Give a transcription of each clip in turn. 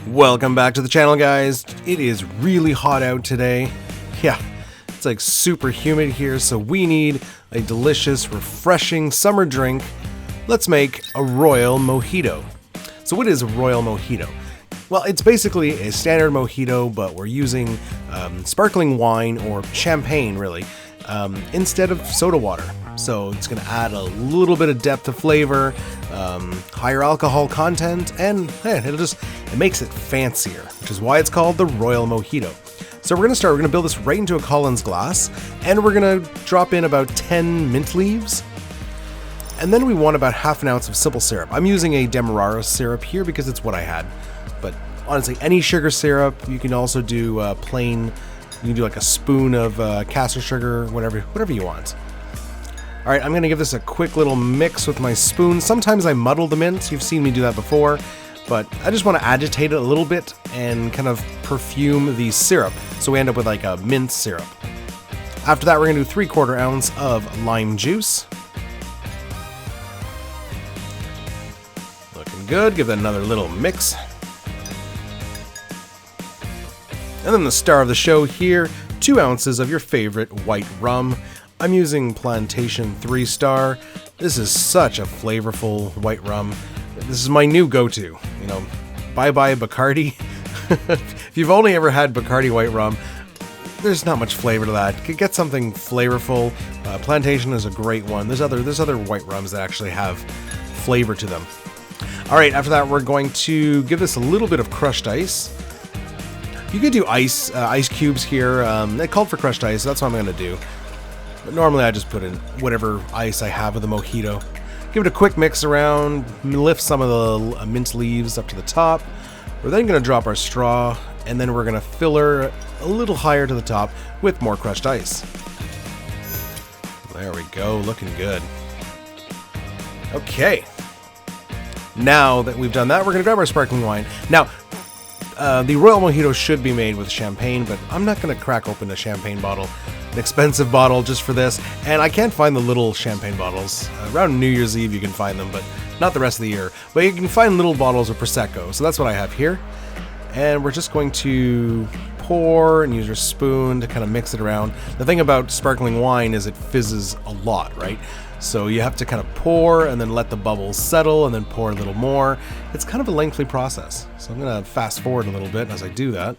Welcome back to the channel, guys. It is really hot out today. Yeah, it's like super humid here, so we need a delicious, refreshing summer drink. Let's make a Royal Mojito. So what is a Royal Mojito? Well, it's basically a standard mojito, but we're using sparkling wine or champagne, really, instead of soda water. So it's going to add a little bit of depth of flavor, higher alcohol content, and it makes it fancier, which is why it's called the Royal Mojito. So we're going to build this right into a Collins glass, and we're going to drop in about 10 mint leaves. And then we want about half an ounce of simple syrup. I'm using a Demerara syrup here because it's what I had. But honestly, any sugar syrup, you can also do plain, you can do like a spoon of caster sugar, whatever you want. All right, I'm going to give this a quick little mix with my spoon. Sometimes I muddle the mint. You've seen me do that before, but I just want to agitate it a little bit and kind of perfume the syrup, so we end up with like a mint syrup. After that, we're going to do 3/4 ounce of lime juice. Looking good. Give that another little mix. And then the star of the show here, 2 ounces of your favorite white rum. I'm using Plantation 3-Star. This is such a flavorful white rum. This is my new go-to. You know, bye-bye Bacardi. If you've only ever had Bacardi white rum, there's not much flavor to that. Get something flavorful. Plantation is a great one. There's other white rums that actually have flavor to them. All right, after that, we're going to give this a little bit of crushed ice. You could do ice cubes here. They called for crushed ice, so that's what I'm going to do. But normally I just put in whatever ice I have with the mojito. Give it a quick mix around, lift some of the mint leaves up to the top. We're then going to drop our straw, and then we're going to fill her a little higher to the top with more crushed ice. There we go, looking good. Okay. Now that we've done that, we're going to grab our sparkling wine. Now, the Royal Mojito should be made with champagne, but I'm not going to crack open a champagne bottle. An expensive bottle just for this, and I can't find the little champagne bottles. Around New Year's Eve you can find them, but not the rest of the year. But you can find little bottles of Prosecco, so that's what I have here. And we're just going to pour and use your spoon to kind of mix it around. The thing about sparkling wine is it fizzes a lot, right? So you have to kind of pour and then let the bubbles settle and then pour a little more. It's kind of a lengthy process. So I'm going to fast forward a little bit as I do that.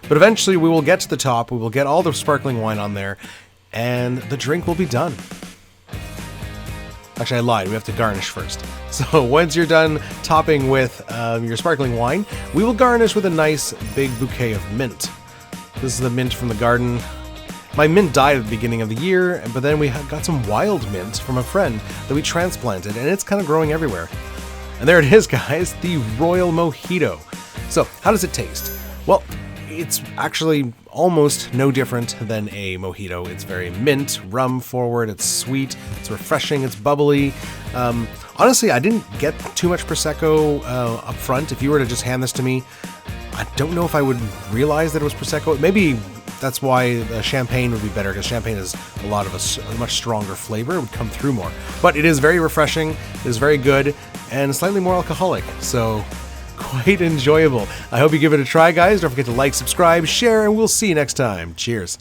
But eventually we will get to the top, we will get all the sparkling wine on there, and the drink will be done. Actually, I lied, we have to garnish first. So once you're done topping with your sparkling wine, we will garnish with a nice big bouquet of mint. This is the mint from the garden. My mint died at the beginning of the year, but then we got some wild mint from a friend that we transplanted, and it's kind of growing everywhere. And there it is, guys, the Royal Mojito. So how does it taste? Well, it's actually almost no different than a mojito. It's very mint, rum forward, it's sweet, it's refreshing, it's bubbly. Honestly, I didn't get too much Prosecco up front. If you were to just hand this to me, I don't know if I would realize that it was Prosecco. Maybe that's why champagne would be better, because champagne has a much stronger flavor. It would come through more. But it is very refreshing, it is very good, and slightly more alcoholic. So quite enjoyable. I hope you give it a try, guys. Don't forget to like, subscribe, share, and we'll see you next time. Cheers.